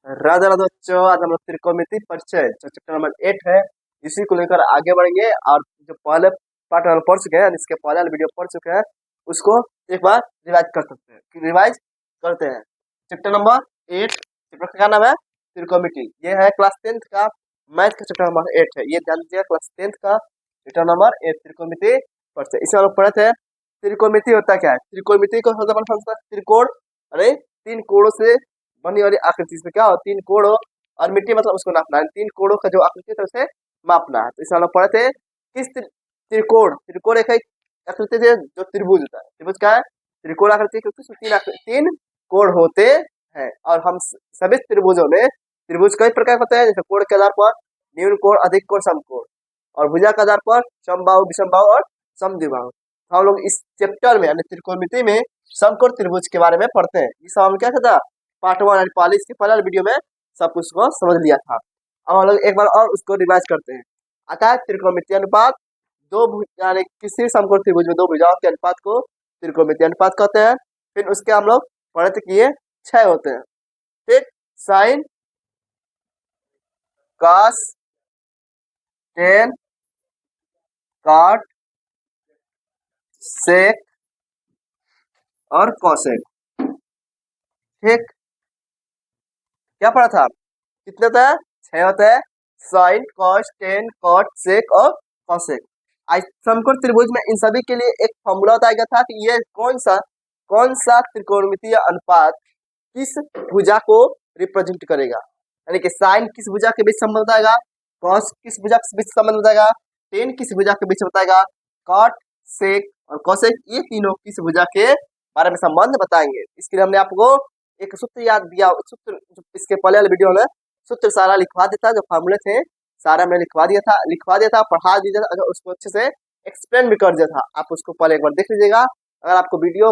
राधा राधा बच्चों, आज हम लोग त्रिकोणमिति परिचय जो चैप्टर नंबर 8 है, इसी को लेकर आगे बढ़ेंगे। और जो पहले पार्ट हम पढ़ चुके हैं, इसके पहले वाले वीडियो पढ़ चुके हैं, उसको एक बार रिवाइज कर सकते हैं, रिवाइज करते हैं। चैप्टर नंबर 8, चैप्टर का नाम है त्रिकोणमिति। ये है क्लास 10th का मैथ का चैप्टर नंबर 8 है। ये ध्यान दीजिएगा, क्लास 10th का चैप्टर नंबर 8 त्रिकोणमिति परिचय। इसमें हम लोग पढ़े थे त्रिकोणमिति होता क्या है। त्रिकोणमिति को सबसे पहले समझते हैं, त्रिकोण अरे तीन कोणों से बनी वाली आकृति। इसमें क्या हो, तीन कोण हो और मिट्टी मतलब उसको नापना है। तीन कोणों का जो आकृति है उसे मापना है। तो इसमें हम लोग पढ़े थे किस त्रिकोण। त्रिकोण एक आकृति है जो त्रिभुज होता है। त्रिभुज क्या है, त्रिकोण आकृति, क्योंकि उसमें तीन कोण होते हैं। और हम सभी त्रिभुजों में त्रिभुज कई प्रकार के होते हैं, जैसे कोण के आधार पर न्यून कोण, अधिक कोण, समकोण, और भुजा के आधार पर समबाहु, विषमबाहु और समद्विबाहु। तो हम लोग इस चैप्टर में यानी त्रिकोणमिति में समकोण त्रिभुज के बारे में पढ़ते हैं। इस हम क्या था, पार्ट 1 यानी पहले इसके पहले वीडियो में सब कुछ को समझ लिया था। अब हम लोग एक बार और उसको रिवाइज करते हैं। आता है त्रिकोणमितीय अनुपात। दो यानी किसी समकोण त्रिभुज में दो भुजाओं के अनुपात को त्रिकोणमितीय अनुपात कहते हैं। फिर उसके हम लोग पढ़े थे कि ये 6 होते हैं। ठीक, साइन, कॉस, टेन, कॉट, सेक और कॉसेक। ठीक, क्या पढ़ा था, कितने होता है, 6 होता है। साइन, कॉस, टेन, कॉट, सेक और कॉसेक। समकोण त्रिभुज में इन सभी के लिए एक फॉर्मूला बताया गया था कि ये कौन सा त्रिकोणमितीय अनुपात किस भुजा को रिप्रेजेंट करेगा। यानी कि साइन किस भुजा के बीच संबंध बताएगा, कॉस किस भुजा के बीच संबंध बताएगा, टेन किस भुजा के बीच बताएगा, कॉट, सेक और कॉसेक ये तीनों किस भुजा के बारे में संबंध बताएंगे। इसके लिए हमने आपको एक सूत्र याद दिया। सूत्र इसके पहले वाले वीडियो में सूत्र सारा लिखवा देता, जो फॉर्मूले थे सारा मैं लिखवा दिया था, पढ़ा दिया था। अगर उसको अच्छे से एक्सप्लेन भी कर दिया था, आप उसको पहले एक बार देख लीजिएगा। अगर आपको वीडियो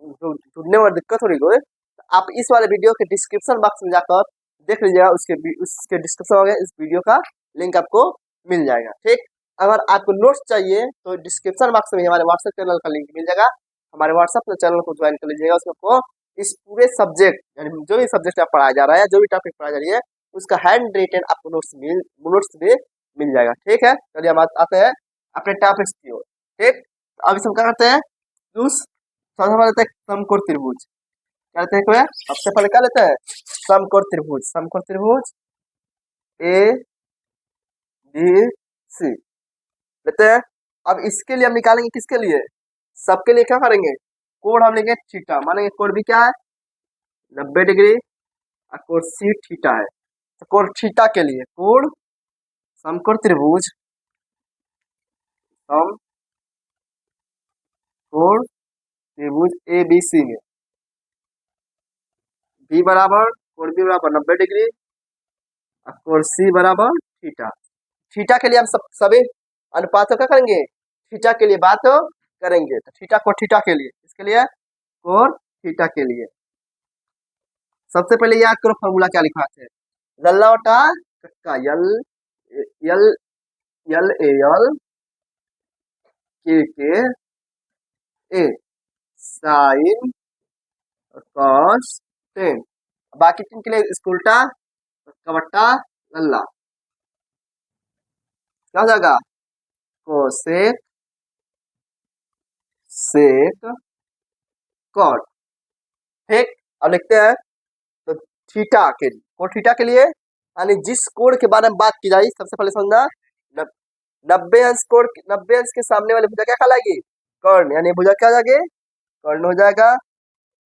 ढूंढने में दिक्कत हो रही हो तो आप इस वाले वीडियो के डिस्क्रिप्शन बॉक्स में जाकर देख लीजिएगा। उसके डिस्क्रिप्शन में इस वीडियो का लिंक आपको मिल जाएगा। ठीक, अगर आपको नोट्स चाहिए तो डिस्क्रिप्शन बॉक्स में हमारे व्हाट्सएप चैनल का लिंक मिल जाएगा। हमारे व्हाट्सएप चैनल को ज्वाइन कर लीजिएगा। उसमें आपको इस पूरे सब्जेक्ट यानी जो भी सब्जेक्ट आप पढ़ाया जा रहा है, जो भी टॉपिक पढ़ाया जा रही है, उसका हैंड रिटन आपको नोट्स भी मिल जाएगा। ठीक है, चलिए हम आते हैं अपने टॉपिक्स की ओर। ठीक, अब इसे हम क्या करते हैं, सबसे पहले लेते हैं समकोण त्रिभुज। क्या लेते हैं, सबसे पहले क्या लेते हैं, समकोण त्रिभुज। समकोण त्रिभुज ए बी सी लेते हैं। अब इसके लिए हम निकालेंगे, किसके लिए, सबके लिए क्या करेंगे, कोण हम लेंगे थीटा। मानेंगे कोण भी क्या है 90 डिग्री और कोण सी थीटा है। तो कोण थीटा के लिए कोण समकोण त्रिभुज समकोण त्रिभुज ए बी सी में बी बराबर कोण बी बराबर 90 डिग्री और कोण सी बराबर थीटा। थीटा के लिए हम सभी अनुपात क्या करेंगे, थीटा के लिए बात करेंगे। तो थीटा को थीटा के लिए, इसके लिए कोण थीटा के लिए सबसे पहले याद करो फॉर्मूला क्या लिखा है, लल्ला बटा कक्का, यल यल यल ए यल के ए साइन कॉस टेन। बाकी तीन के लिए इसको उल्टा कवट्टा लल्ला, क्या हो जाएगा, कोसेक सेक कॉट। ठीक, अब लिखते हैं तो थीटा के लिए, कोण थीटा के लिए यानी जिस कोण के बारे में बात की जाए, सबसे पहले समझना 90 अंश कोण, 90 अंश के सामने वाली भुजा क्या कहलाएगी, कर्ण, यानी भुजा क्या हो जाएगी, कर्ण हो जाएगा।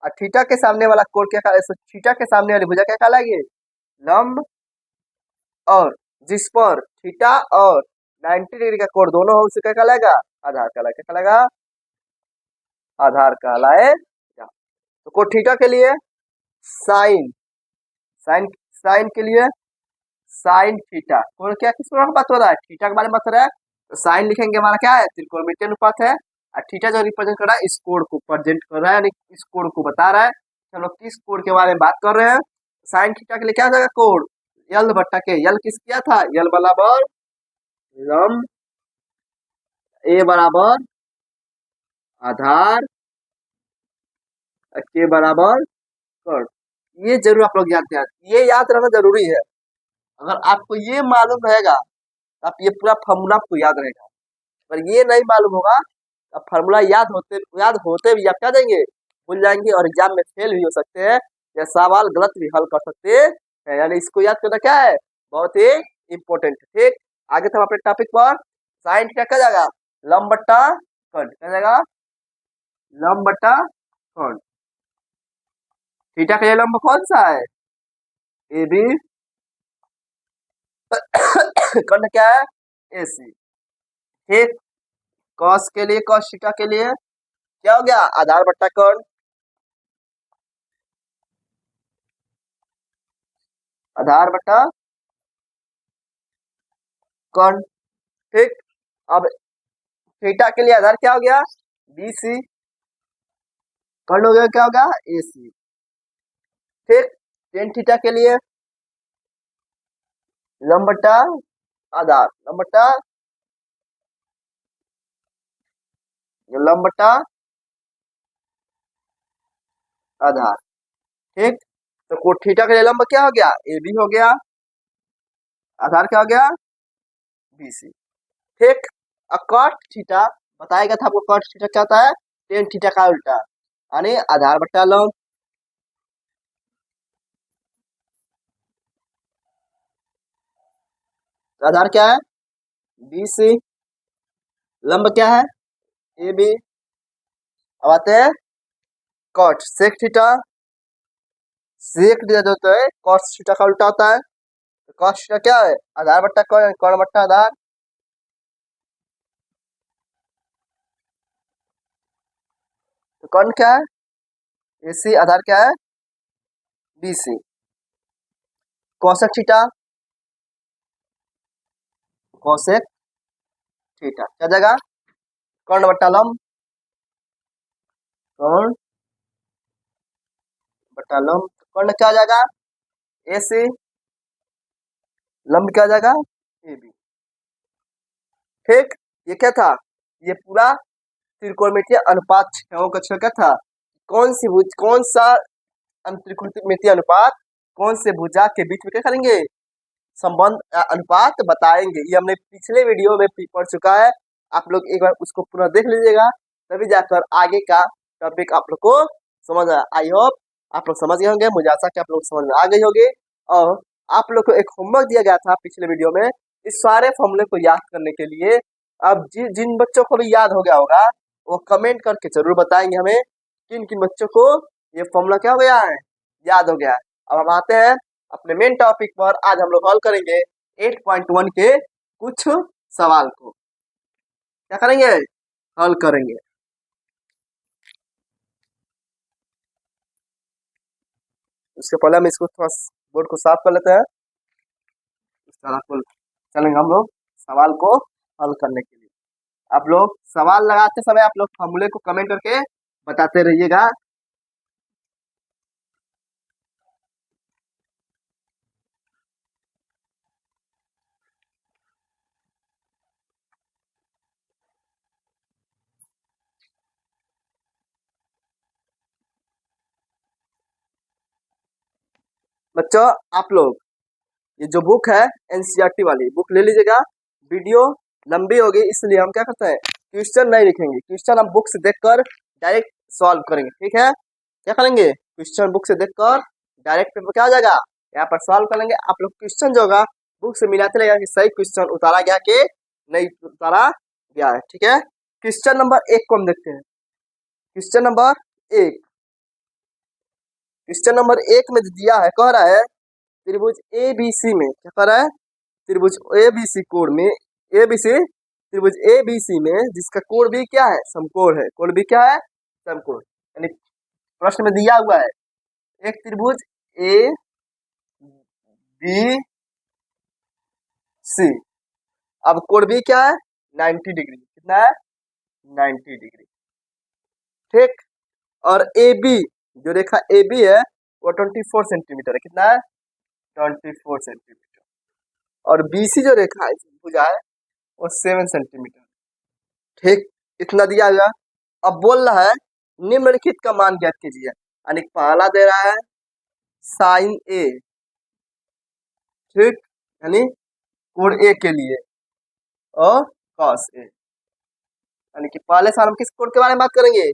और थीटा के सामने वाला कोण क्या कहलाएगा, थीटा के सामने वाली भुजा क्या कहलाएगी, लंब। और जिस पर थीटा और 90 डिग्री का कोण दोनों हो उसे क्या कहलाएगा, आधार कहलाएगा। क्या कहलाएगा, आधार कहलाएगा। तो कोण थीटा के लिए साइन, साइन साइन के लिए साइन थीटा, कोण क्या किस बात हो रहा है, थीटा के बारे में बात हो रहा है। तो साइन लिखेंगे, हमारा क्या है, त्रिकोणमितीय अनुपात है। और थीटा जो रिप्रेजेंट कर रहा है, इस कोण को प्रेजेंट कर रहा है, यानी इस कोण को बता रहा है। हम लोग किस कोण के बारे में बात कर रहे हैं, साइन थीटा के लिए क्या हो जाएगा, कोण यल बट्टा के, यल किस किया था, यल बराबर लंब, ए बराबर आधार, के बराबर कर्ण। ये जरूर आप लोग याद याद ये याद रहना जरूरी है। अगर आपको ये मालूम रहेगा तो आप ये पूरा फॉर्मूला आपको याद रहेगा। पर ये नहीं मालूम होगा अब फार्मूला याद होते भी आप क्या देंगे, भूल जाएंगे और एग्जाम में फेल भी हो सकते हैं या सवाल गलत भी हल कर सकते हैं। यानी इसको याद करना क्या है, बहुत ही इम्पोर्टेंट। ठीक, आगे तो हम अपने टॉपिक पर साइन क्या क्या जाएगा, लंब बट्टा कर्ण क्या जाएगा, लंब बट्टा कर्ण। थीटा का ये लंब कौन सा है, ए बी, कर्ण क्या है, ए सी। ठीक, कॉस के लिए, कॉस थीटा के लिए क्या हो गया, आधार बट्टा कर्ण, आधार बट्टा कर्ण। ठीक, अब थीटा के लिए आधार क्या हो गया, बी सी, कर्ण हो गया क्या होगा, ए सी। ठीक, टेन थीटा के लिए लंब बट्टा आधार, लंब बट्टा आधार। ठीक, तो कोट थीटा के लिए लंब क्या हो गया, ए बी हो गया, आधार क्या हो गया, बी सी। ठीक, अब कॉट थीटा बताएगा था आपको, कॉट थीटा क्या होता है, टेन थीटा का उल्टा, यानी आधार बट्टा लंब, आधार क्या है, बी सी, लंब क्या है, ए बी। अब आते हैं cot sec theta, sec theta जो होता है कॉस थीटा का उल्टा होता है, तो कॉस थीटा क्या है, आधार बट्टा कर्ण, कर्ण बट्टा आधार। तो कर्ण क्या है, ए सी, आधार क्या है, B C. Cosec theta, cosec theta क्या जाएगा, कर्ण बट्टा लंब, कर्ण बट्टा लंब, कर्ण क्या आ जाएगा, ए सी, लंब क्या आ जाएगा, ए बी। ठीक, ये क्या था, ये पूरा त्रिकोणमितीय अनुपात छेदों का छेद क्या था, कौन सा त्रिकोणमितीय अनुपात कौन से भुजा के बीच में क्या करेंगे, संबंध अनुपात बताएंगे। ये हमने पिछले वीडियो में पढ़ चुका है, आप लोग एक बार उसको पुनः देख लीजिएगा, तभी जाकर आगे का टॉपिक आप लोग को समझ आया। आई होप आप लोग समझ गए होंगे, मुझे आशा कि आप लोग समझ में आ गई होगी। और आप लोग को एक होमवर्क दिया गया था पिछले वीडियो में, इस सारे फॉर्मूले को याद करने के लिए। अब जिन बच्चों को भी याद हो गया होगा वो कमेंट करके जरूर बताएंगे हमें किन किन बच्चों को ये फॉर्मूला क्या हो गया है, याद हो गया है। अब हम आते हैं अपने मेन टॉपिक पर। आज हम लोग हल करेंगे 8.1 के कुछ सवाल को, क्या करेंगे, हल करेंगे। उसके पहले हम इसको थोड़ा बोर्ड को साफ कर लेते हैं, इस तरह को चलेंगे हम लोग सवाल को हल करने के लिए। आप लोग सवाल लगाते समय आप लोग फॉर्मूले को कमेंट करके बताते रहिएगा। बच्चों आप लोग ये जो बुक है एनसीईआरटी वाली बुक ले लीजिएगा। वीडियो लंबी होगी इसलिए हम क्या करते हैं, क्वेश्चन नहीं लिखेंगे, क्वेश्चन हम बुक से देखकर डायरेक्ट सॉल्व करेंगे। ठीक है, क्या करेंगे, क्वेश्चन बुक से देखकर डायरेक्ट पेपर क्या आ जाएगा, यहाँ पर सॉल्व करेंगे। आप लोग क्वेश्चन जो होगा बुक से मिलाते रहेगा कि सही क्वेश्चन उतारा गया कि नहीं उतारा गया है। ठीक है, क्वेश्चन नंबर 1 को हम देखते हैं। क्वेश्चन नंबर 1, क्वेश्चन नंबर 1 में दिया है, कह रहा है त्रिभुज ए बी सी में, क्या कह रहा है, त्रिभुज ए बी सी कोण में, ए बी सी त्रिभुज ए बी सी में जिसका कोण भी क्या है, समकोण है, कोण भी क्या है, समकोण। यानी प्रश्न में दिया हुआ है एक त्रिभुज ए बी सी, अब कोण भी क्या है 90 डिग्री, कितना है 90 डिग्री। ठीक, और ए बी जो रेखा ए बी है वो 24 सेंटीमीटर है, कितना है 24 सेंटीमीटर। और बी सी जो रेखा है भुजा है वो 7 सेंटीमीटर। ठीक, इतना दिया गया। अब बोल रहा है निम्नलिखित का मान ज्ञात कीजिए, यानी पहला दे रहा है साइन ए, ठीक, यानी कोड ए के लिए, और कॉस ए, यानी कि पहले सवाल हम किस कोड के बारे में बात करेंगे,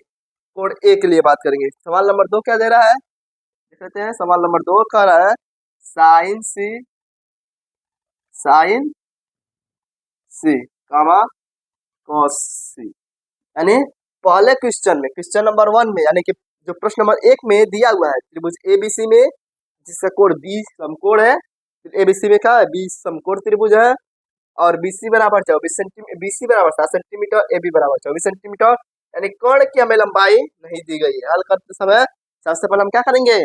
कोड ए के लिए बात करेंगे। सवाल नंबर 2 क्या दे रहा है, देख लेते हैं। सवाल नंबर 2 कह रहा है साइन सी, साइन सी कामा कॉस सी, यानी पहले क्वेश्चन में, क्वेश्चन नंबर 1 में, यानी कि जो प्रश्न नंबर 1 में दिया हुआ है त्रिभुज एबीसी में, जिसका कोण बी समकोण है, एबीसी में क्या है, बी समकोण त्रिभुज है, और बीसी बराबर 24 सेंटीमीटर, बीसी बराबर 7 सेंटीमीटर, एबी बराबर 24 सेंटीमीटर, यानी कोण की हमें लंबाई नहीं दी गई है। हल करते समय सबसे पहले हम क्या करेंगे,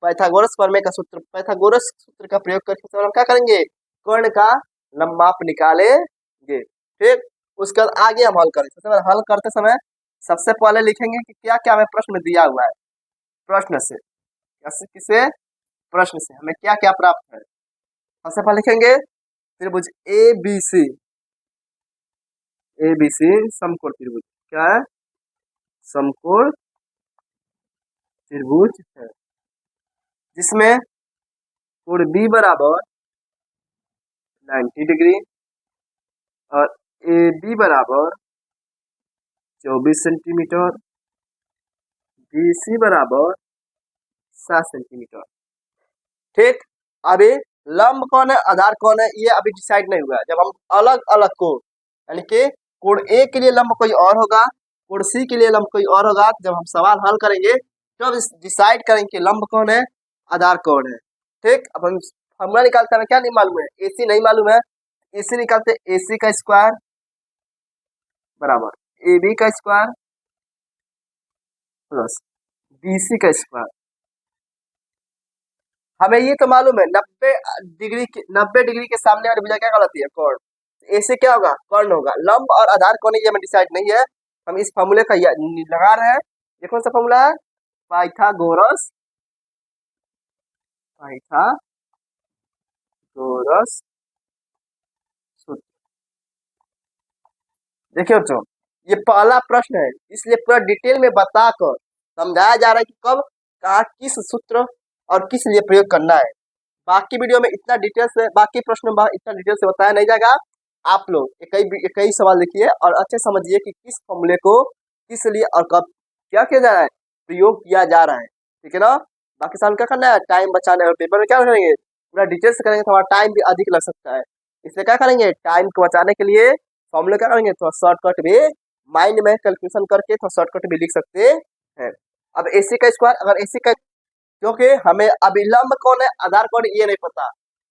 पाइथागोरस प्रमेय का सूत्र, पाइथागोरस सूत्र का प्रयोग करके सबसे पहले हम क्या करेंगे, कोण का लंबाप निकालेंगे, ठीक। उसके बाद आगे हम हल करेंगे। सबसे पहले हल करते समय सबसे पहले लिखेंगे कि क्या क्या हमें प्रश्न में दिया हुआ है, प्रश्न से, कैसे किसे, प्रश्न से हमें क्या क्या प्राप्त है। सबसे पहले लिखेंगे त्रिभुज A B C, A B C समकोण त्रिभुज, क्या है, समकोण त्रिभुज है, जिसमें कोण बी बराबर 90 डिग्री और ए बी बराबर 24 सेंटीमीटर, बी सी बराबर 7 सेंटीमीटर, ठीक। अभी लंब कौन है, आधार कौन है, ये अभी डिसाइड नहीं हुआ है। जब हम अलग अलग कोण, यानी कि कोण ए के लिए लंब कोई और होगा, कोण सी के लिए लंब कोई और होगा, जब हम सवाल हल करेंगे तो डिसाइड करेंगे कि लंब कौन है, आधार कौन है, ठीक। अब हम फॉर्मूला निकालते हैं, क्या नहीं मालूम है, एसी नहीं मालूम है, एसी निकालते हैं, एसी का स्क्वायर बराबर ए बी का स्क्वायर प्लस बी सी का स्क्वायर। हमें ये तो मालूम है 90 डिग्री के सामने वाली भुजा क्या कहलाती है, कोण। ऐसे क्या होगा, कर्ण होगा। लंब और आधार कौन है ये हमें डिसाइड नहीं है, हम इस फॉर्मूले का लगा रहे हैं। ये कौन सा फॉर्मूला है, पाइथागोरस, पाइथागोरस सूत्र। देखिए बच्चों, ये पहला प्रश्न है, इसलिए पूरा डिटेल में बताकर समझाया जा रहा है कि कब कहाँ किस सूत्र और किस लिए प्रयोग करना है। बाकी वीडियो में इतना डिटेल से, बाकी प्रश्न में इतना डिटेल से बताया नहीं जाएगा। आप लोग एक ही सवाल देखिए और अच्छे समझिए कि किस फॉर्मूले को किस लिए और कब क्या किया जा रहा है, प्रयोग किया जा रहा है, ठीक है ना। बाकी सवाल क्या करना है, टाइम बचाना है, पेपर में क्या करेंगे, पूरा डिटेल से करेंगे तो हमारा टाइम भी अधिक लग सकता है, इसलिए क्या करेंगे, टाइम को बचाने के लिए फॉर्मूले क्या करेंगे, थोड़ा शॉर्टकट भी माइंड में कैलकुलेशन करके थोड़ा शॉर्टकट भी लिख सकते हैं। अब एसी का स्क्वायर, अगर एसी का, क्योंकि हमें अभी लंब कौन है, आधार कौन ये नहीं पता,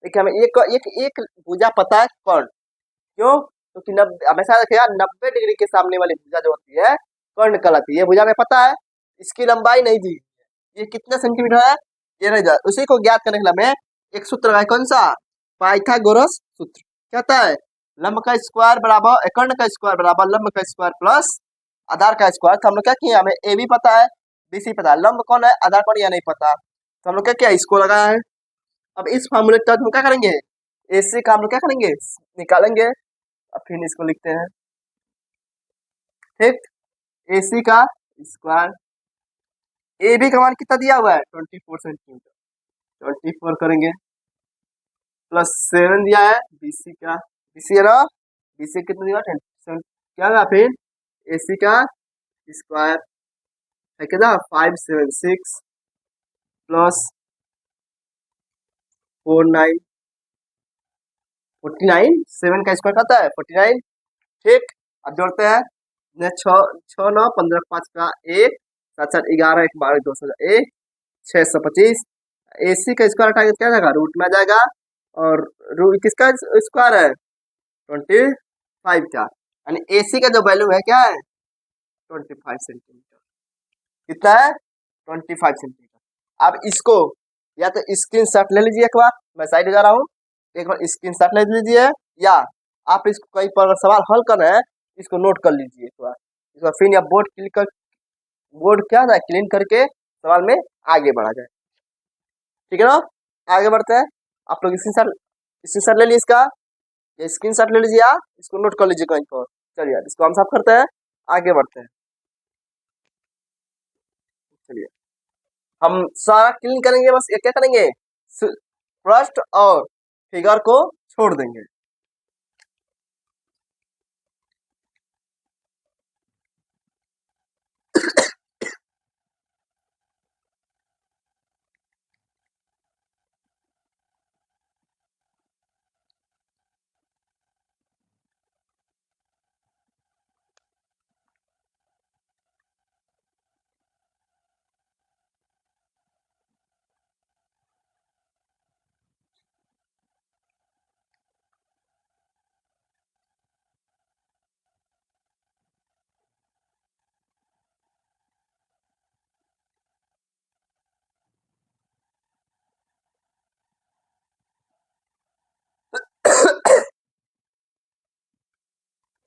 लेकिन हमें एक एक एक भुजा पता है, कौन, क्यों, क्योंकि हमेशा रखिएगा 90 डिग्री के सामने वाली भुजा जो होती है कर्ण कहलाती है। ये भुजा में पता है, इसकी लंबाई नहीं दी, ये कितने सेंटीमीटर है ये नहीं जाता, उसी को ज्ञात करने के लिए हमें एक सूत्र लगाए, कौन सा, पाइथागोरस सूत्र। कहता है लंब का स्क्वायर बराबर कर्ण का स्क्वायर बराबर लंब का स्क्वायर प्लस आधार का स्क्वायर। तो हम लोग क्या किए, हमें ए भी पता है, बी सी पता है, लंब कौन है, आधार कौन, या नहीं पता, तो हम लोग क्या किया, इसको लगाया है। अब इस फॉर्मूले के तहत हम क्या करेंगे, एसी का हम लोग क्या करेंगे, निकालेंगे, अब फिर इसको लिखते हैं, ठीक। एसी का स्क्वायर, ए बी का मान कितना दिया हुआ है, 24 सेंटीमीटर, 24 करेंगे प्लस 7 दिया है बीसी का, बीसी है ना, बीसी कितना दिया 27, क्या होगा फिर एसी का स्क्वायर है कितना 576 प्लस 49, 7 का स्क्वायर आता है 49, ठीक। अब जोड़ते हैं, छः 9 15 5 का 1 7 7 11 1 12 2 1 625, एसी का स्क्वायर हटाएंगे क्या जाएगा, रूट में आ जाएगा, और रूट किसका स्क्वायर है 25 का, यानी एसी का जो वैल्यू है क्या है 25 सेंटीमीटर, कितना है 25 सेंटीमीटर। अब इसको या तो स्क्रीन शॉट ले लीजिए, एक बार मैं साइड हो जा रहा हूँ, एक बार स्क्रीन शॉट ले लीजिए, या आप इसको कहीं पर सवाल हल कर रहे हैं इसको नोट कर लीजिए एक बार, इस बार फिर या बोर्ड क्लिक कर, बोर्ड क्या है क्लीन करके सवाल में आगे बढ़ा जाए, ठीक है ना। आगे बढ़ते हैं, आप लोग स्क्रीन शॉट ले लीजिए इसका, ये स्क्रीन शॉट ले लीजिए, आप इसको नोट कर लीजिए कहीं पर। चलिए इसको हम साफ करते हैं, आगे बढ़ते हैं, चलिए। हम सारा क्लीन करेंगे, बस ये क्या करेंगे, फर्स्ट और फिगर को छोड़ देंगे।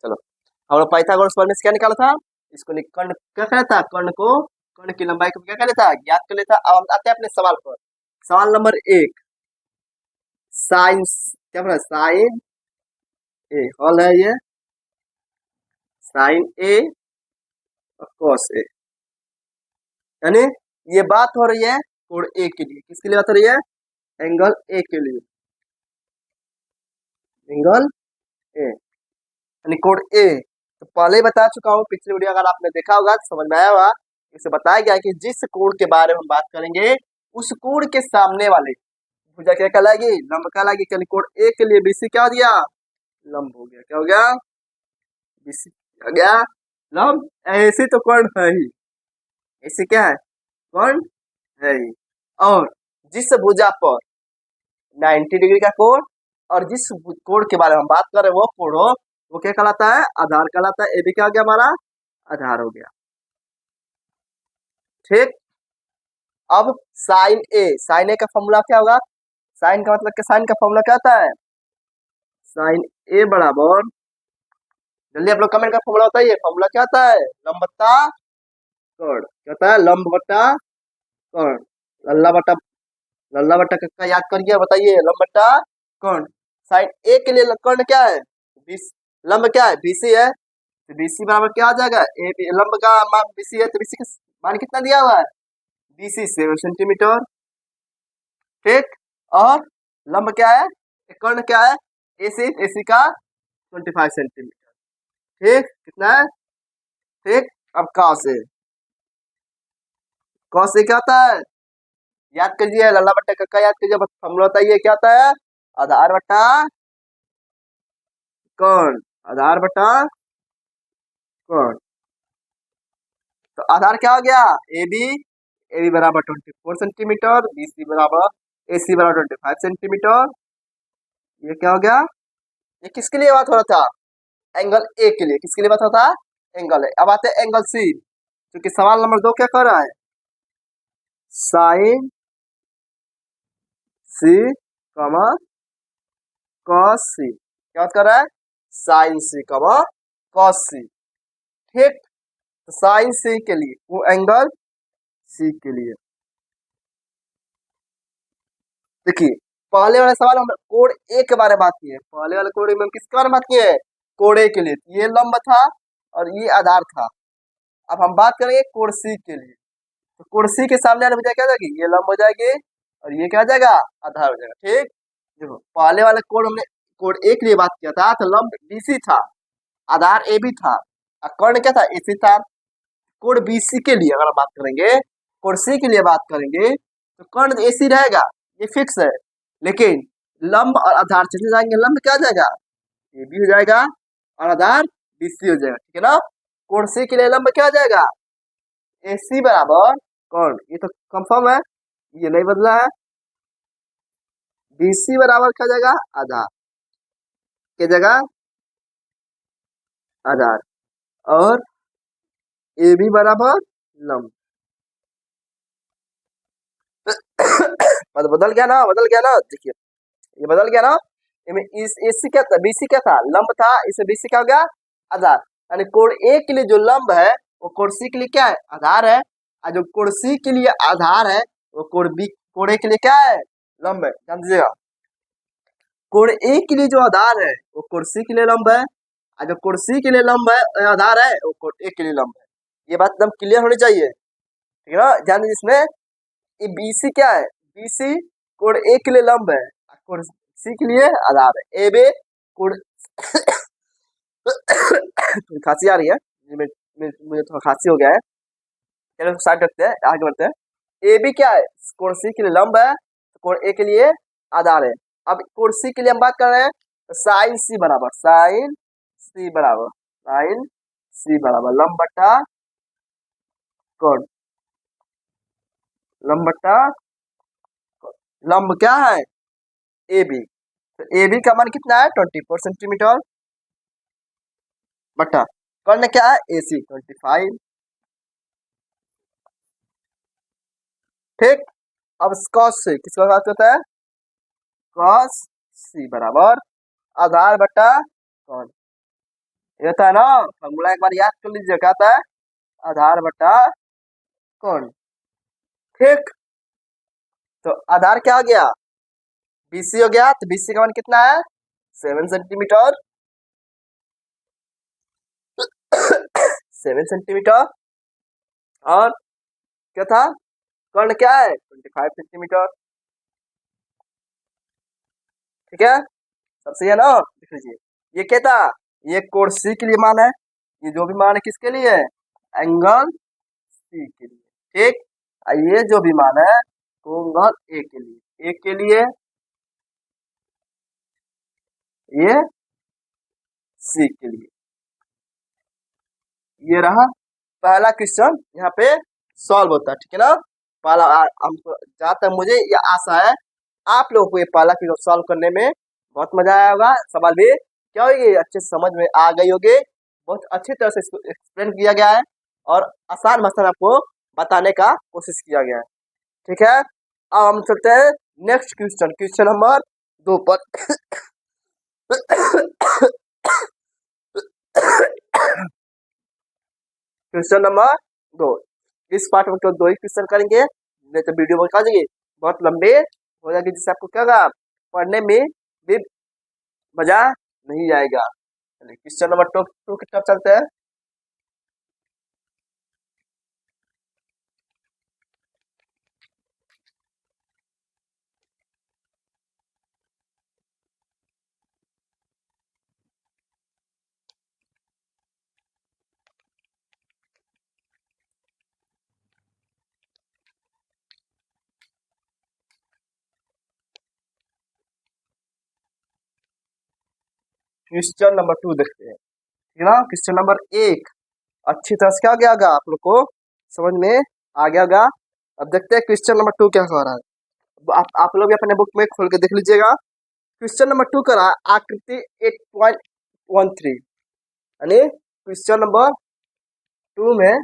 चलो, हम लोग पाइथागोरस प्रमेय से क्या निकाला था, इसको कर्ण क्या कहता था, कर्ण को, कर्ण की लंबाई को क्या कहता था, ज्ञात कर लेता। अब हम आते हैं अपने सवाल पर। सवाल नंबर 1, साइंस क्या बोला, साइन ए हॉल है ये, साइन ए और कॉस ए, यानी ये बात हो रही है कोण ए के लिए। किसके लिए बात हो रही है, एंगल ए के लिए, एंगल ए यानी कोण ए। तो पहले ही बता चुका हूँ, पिछली वीडियो अगर आपने देखा होगा तो समझ में आया होगा। इसे बताया गया कि जिस कोण के बारे में हम बात करेंगे उस कोण के सामने वाले भुजा क्या कहलाएगी, लंब कहलाएगी। यानी कोण ए के लिए बीसी क्या हो गया, लंब हो गया। क्या हो गया, बीसी हो गया लंब। ऐसी तो कोण है ही, ऐसे क्या है, कोण है ही। और जिस भुजा पर 90 डिग्री का कोण और जिस कोण के बारे में हम बात कर रहे हैं वो कोण हो, वो क्या कहलाता है, आधार कहलाता है। ए भी क्या हो गया, हमारा आधार हो गया। ठीक, अब साइन ए, साइन ए का फॉर्मूला क्या होगा, साइन का मतलब क्या, साइन का फॉर्मूला क्या होता है, साइन ए बराबर, जल्दी आप लोग कमेंट का फॉर्मूला होता है, फॉर्मूला क्या होता है, लंब बट्टा कोण। क्या होता है, लंब बट्टा कोण। लल्ला बट्टा, लल्ला बट्टा का याद करिए, बताइए, लंब बट्टा कोण। साइन ए के लिए कोण क्या है, 20, लंब क्या है, बीसी है, तो बीसी बराबर क्या आ जाएगा, ए लंब का मान बीसी है, तो बीसी का मान कितना दिया हुआ है, बीसी 7 सेंटीमीटर। ठीक, और लंब क्या है, कर्ण क्या है, एसी, एसी का 25 सेंटीमीटर। ठीक, कितना है, ठीक। अब कॉस से क्या होता है, याद कीजिए, लल्ला बट्टा कक्का याद कीजिए, बस फॉर्मूला बताइए क्या होता है, आधार बट्टा कोण, आधार बट्टा कोण। तो आधार क्या हो गया, ए बी, ए बी बराबर 24 सेंटीमीटर, बी सी बराबर, ए सी बराबर 25 सेंटीमीटर। ये क्या हो गया, ये किसके लिए बात हो रहा था, एंगल ए के लिए। किसके लिए बात हो रहा था, एंगल ए। अब आते हैं एंगल सी, क्योंकि सवाल नंबर 2 क्या कर रहा है, साइन सी कमा कॉस सी। क्या बात कर रहा है, साइन सी कमा कॉस सी। ठीक, तो साइन सी के लिए वो एंगल सी के लिए, देखिए पहले वाला सवाल हम कोण ए के बारे में बात किए, पहले वाले कोण में किसके बारे में बात किए, कोण ए के लिए। ये लंब था और ये आधार था। अब हम बात करेंगे कोण सी के लिए, तो कोण सी के सामने वाली भुजा क्या हो जाएगी, ये लंब हो जाएगी और ये क्या हो जाएगा, आधार हो जाएगा। ठीक, देखो पहले वाले कोण हमने कोण ए के लिए बात किया था, तो लंब बीसी था, आधार ए भी था, और कर्ण क्या था, एसी था। कोण बीसी के लिए अगर हम बात करेंगे, कोण सी के लिए बात करेंगे, तो कर्ण एसी रहेगा, ये फिक्स है। लेकिन लंब और आधार चले जाएंगे, लंब क्या हो जाएगा, ए बी हो जाएगा और आधार बीसी हो जाएगा। ठीक है ना, कोण सी के लिए लंब क्या हो जाएगा, ए सी बराबर कौन, ये तो कंफर्म है, ये नहीं बदला है। बीसी बराबर क्या जाएगा, आधार के जगह आधार, और ए बी बराबर लंब। बदल गया ना, बदल गया ना, देखिए ये बदल गया ना। इस एसी क्या था, बीसी क्या था, लंब था, इसे बीसी क्या हो गया, आधार। यानी कोण ए के लिए जो लंब है वो कोण सी के लिए क्या है, आधार है, और जो कोण सी के लिए आधार है वो कोण ए के लिए क्या है, लंब है। ध्यान दीजिएगा, कोण ए के लिए जो आधार है वो कोण सी के लिए लंब है, और जो कोण सी के लिए लंब है आधार है वो कोण ए के लिए लंब है। ये बात एकदम क्लियर होनी चाहिए, ठीक है ना, ध्यान दीजिए इसमें। ये BC क्या है, BC कोण ए के लिए लंब है, कोण सी के लिए आधार है। AB कोण थोड़ी खांसी आ रही है मुझे थोड़ा खांसी हो गया है। चलो स्टार्ट करते हैं, आगे बढ़ते हैं। AB क्या है, कोण सी के लिए लंब है, कोण ए के लिए आधार है। अब कोण सी के लिए हम बात कर रहे हैं, तो साइन सी बराबर लंब बट्टा कोण, लंब बट्टा लंब क्या है AB, तो AB का मान कितना है 24 सेंटीमीटर बट्टा कर्ण क्या है AC 25। ठीक, अब cos से किसका बात करता है, cos C बराबर आधार बट्टा कौन, ये होता है ना फॉर्मूला, एक बार याद कर लीजिए, क्या आता है आधार बट्टा कौन। ठीक, तो आधार क्या हो गया BC हो गया, तो BC का मान कितना है 7 सेंटीमीटर 7 सेंटीमीटर, और क्या था कर्ण क्या है 25 सेंटीमीटर। ठीक है, सब सही है ना, देख लीजिए ये क्या था, ये कोण C के लिए मान है, ये जो भी मान है किसके लिए है, एंगल C के लिए। ठीक, और ये जो भी मान है कोण A के लिए, A के लिए ये C के लिए। ये रहा पहला क्वेश्चन, यहाँ पे सॉल्व होता है। ठीक है ना, पहला हमको जहाँ तक मुझे ये आशा है आप लोगों को ये पहला क्वेश्चन सॉल्व करने में बहुत मजा आया होगा, सवाल भी क्या होगी अच्छे से समझ में आ गई होगी, बहुत अच्छी तरह से इसको एक्सप्लेन किया गया है और आसान भाषा में आपको बताने का कोशिश किया गया है। ठीक है, अब हम चलते हैं नेक्स्ट क्वेश्चन, क्वेश्चन नंबर 2 पर। क्वेश्चन नंबर 2, इस पार्ट में केवल 2 ही क्वेश्चन करेंगे, नहीं तो वीडियो बहुत आ जाएगी, बहुत लंबे हो जाएगी, जिससे आपको क्या होगा पढ़ने में भी मजा नहीं आएगा। चलिए क्वेश्चन नंबर 2 की तरफ चलते हैं। क्वेश्चन नंबर 2 देखते हैं। ठीक है ना, क्वेश्चन नंबर 1 अच्छी तरह से क्या गया होगा आप लोग को समझ में आ गया होगा। अब देखते हैं क्वेश्चन नंबर 2 क्या कह रहा है, आप लोग भी अपने बुक में खोल के देख लीजिएगा। क्वेश्चन नंबर 2 कह रहा है आकृति 8.13, यानी क्वेश्चन नंबर 2 में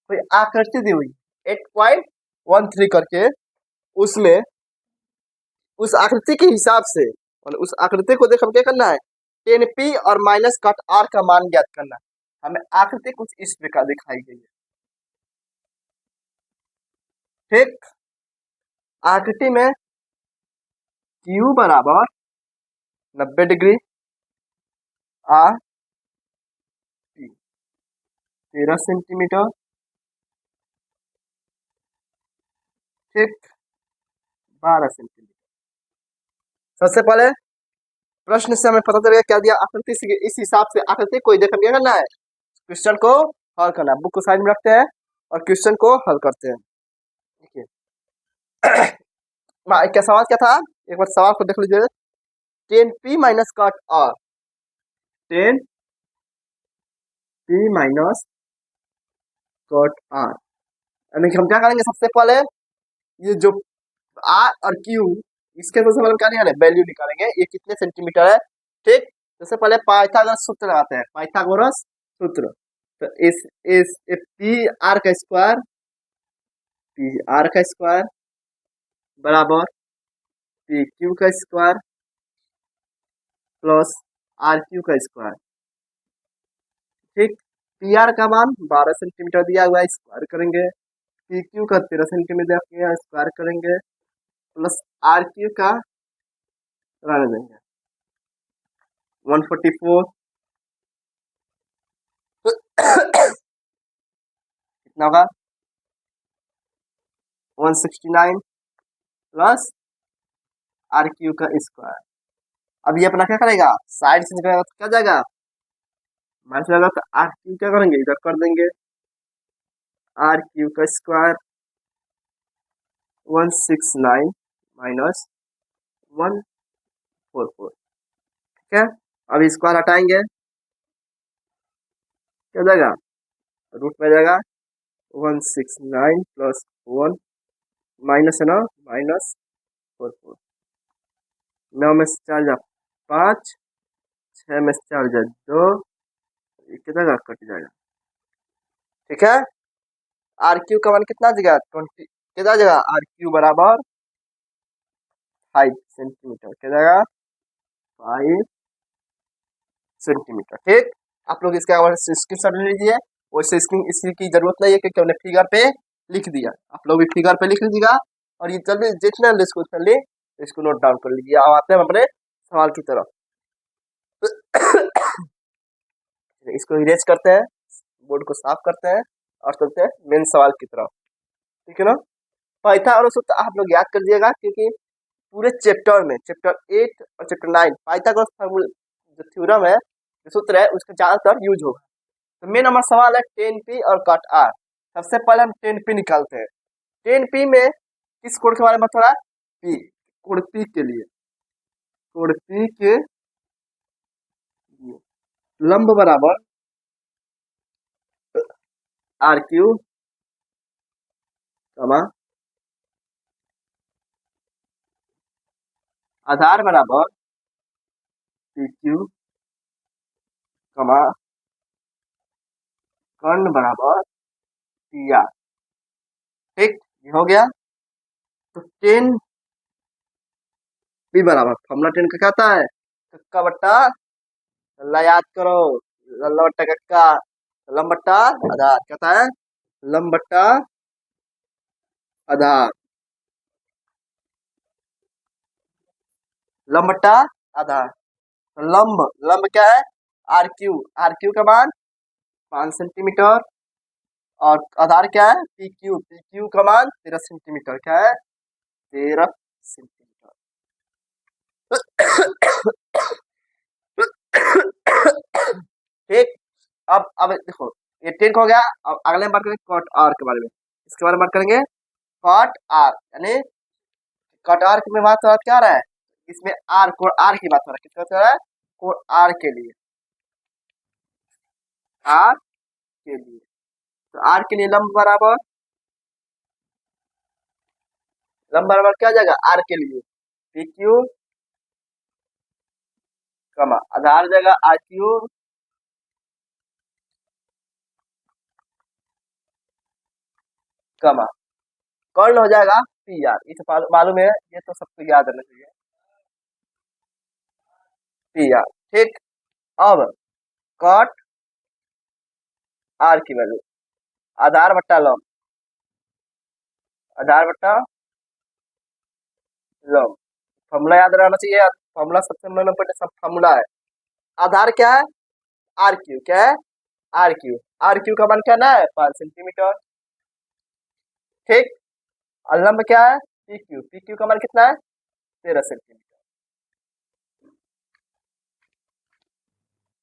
कोई आकृति दी हुई 8.13 करके, उसमें उस आकृति के हिसाब से मतलब उस आकृति को देख हम क्या करना है 10p और माइनस कट r का मान ज्ञात करना है। हमें आकृति कुछ इस प्रकार दिखाई गई है। ठीक, आकृति में q बराबर 90 डिग्री, r 13 सेंटीमीटर, ठीक 12 सेंटीमीटर। सबसे पहले प्रश्न से हमें पता चलेगा क्या दिया, आकृति से इस हिसाब से आकृति को देख क्या करना है क्वेश्चन को हल करना है। बुक को साइड में रखते हैं और क्वेश्चन को हल करते हैं। देखिए क्या सवाल क्या था, एक बार सवाल को देख लीजिए। 10p minus cut r, 10p minus cut r, यानी कि हम क्या करेंगे सबसे पहले ये जो r और q इसके सबसे पहले क्या निकालेंगे वैल्यू निकालेंगे, ये कितने सेंटीमीटर है। ठीक, सबसे पहले पाइथागोरस सूत्र लगाते हैं, पाइथागोरस सूत्र। तो इस पी आर का स्क्वायर बराबर पी क्यू का स्क्वायर प्लस आर क्यू का स्क्वायर। ठीक, पी आर का मान 12 सेंटीमीटर दिया हुआ है, स्क्वायर करेंगे, पी क्यू का 13 सेंटीमीटर स्क्वायर करेंगे, प्लस आर क्यू का रहने देंगे 144, कितना होगा 169 प्लस आर क्यू का स्क्वायर। अब ये अपना क्या करेगा, साइड से निकलेगा तो क्या जाएगा, माइनस जाएगा, तो आर क्यू क्या करेंगे, इधर कर देंगे, आर क्यू का स्क्वायर 169 माइनस 144। ठीक है, अब स्क्वायर हटाएंगे, क्या जाएगा, रूट में जाएगा 169 प्लस 1 माइनस है ना, माइनस 44। 9 में से 4 जा 5, 6 में से 4 जा 2, कितना कट जाएगा। ठीक है, आर क्यू का मान कितना जगह 20, कितना जगह आर क्यू बराबर 5 सेंटीमीटर, क्या जाएगा 5 सेंटीमीटर। ठीक, आप लोग इसका स्क्रीनशॉट ले लीजिए, वैसे स्क्रीन इसकी की जरूरत नहीं है क्योंकि हमने फिगर पे लिख दिया, आप लोग भी फिगर पे लिख लीजिएगा, और ये जल्दी जितना लिस्ट को उतना ले इसको नोट डाउन कर लीजिए। अब आते हैं अपने सवाल की तरफ। इसको इरेज करते हैं, बोर्ड को साफ करते हैं और चलते हैं मेन सवाल की तरफ। ठीक है ना, पाइथागोरस सूत्र आप लोग याद कर लीजिएगा, क्योंकि पूरे चैप्टर में चैप्टर 8 और चैप्टर 9 पाइथागोरस फार्मूला जो थ्योरम है, जो सूत्र है, उसका ज्यादातर यूज होगा। तो मेन हमारा सवाल है टेन पी और कट आर। सबसे पहले हम टेन पी निकालते हैं। टेन पी में किस कोण के बारे में थोड़ा, पी, कोण पी के लिए, कोण पी के लंब बराबर आर क्यू आधार बराबर पी क्यू कर्ण बराबर पी आर। ठीक, ये हो गया। तो टेन पी बराबर फॉर्मूला टेन का क्या आता है, कक्का बट्टा लल्ला, याद करो, लल्ला बट्टा कक्का, लंब बट्टा आधार, क्या था है, लंब बट्टा आधार, लंब बट्टा आधार। तो लंब, लंब क्या है, आर क्यू, आर क्यू का मान 5 सेंटीमीटर, और आधार क्या है, पी क्यू, पी क्यू का मान 13 सेंटीमीटर, क्या है 13 सेंटीमीटर। ठीक, अब देखो ये टेन हो गया। अब अगले बात करेंगे कट आर के बारे में, इसके बारे में बात करेंगे कट आर, यानी कट आर में बात क्या आ रहा है, इसमें आर, कोण आर की बात हो रहा है, किसका हो रहा है, कोण आर के लिए, आर के लिए। तो आर के लिए लंब बराबर क्या जाएगा, आर के लिए पी क्यू कमा आधार जाएगा आर क्यू कमा कर्ण हो जाएगा पी आर। ये तो मालूम है, ये तो सबको याद रहना चाहिए, पी आर। ठीक, अब कट आर की वैल्यू आधार बट्टा लंब, आधार बट्टा लंब, फॉर्मूला याद रहना चाहिए, फॉर्मूला सबसे नंबर सब फॉर्मूला है। आधार क्या है, आर क्यू, क्या है आर क्यू, आर क्यू का मान क्या ना है 5 सेंटीमीटर। ठीक, और लंब क्या है पी क्यू, पी क्यू का मान कितना है 13 सेंटीमीटर,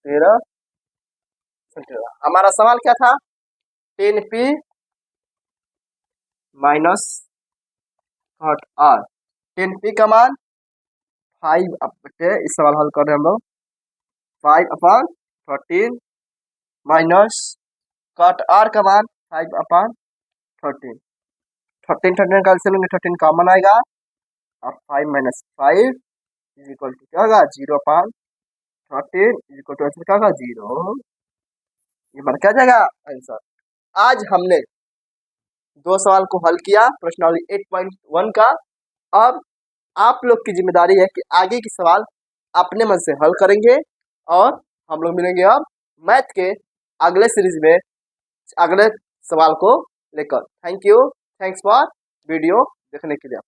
13 सेंटीमीटर। हमारा सवाल क्या था, 10p minus cut are, 10p का मान 5 बटे, इस सवाल हल कर रहे हैं हम लोग, 5/13 माइनस कट आर का मान 5/13, 13 का एलसीएम लेंगे 13 कॉमन आएगा, और 5 माइनस 5 इज इक्वल टू क्या होगा 0/13 इज इक्वल टू आंसर क्या होगा 0। ये बन क्या जाएगा आंसर। आज हमने 2 सवाल को हल किया प्रश्नावली 8.1 का। अब आप लोग की जिम्मेदारी है कि आगे की सवाल अपने मन से हल करेंगे, और हम लोग मिलेंगे अब मैथ के अगले सीरीज में अगले सवाल को लेकर। Thank you, thanks for video देखने के लिए।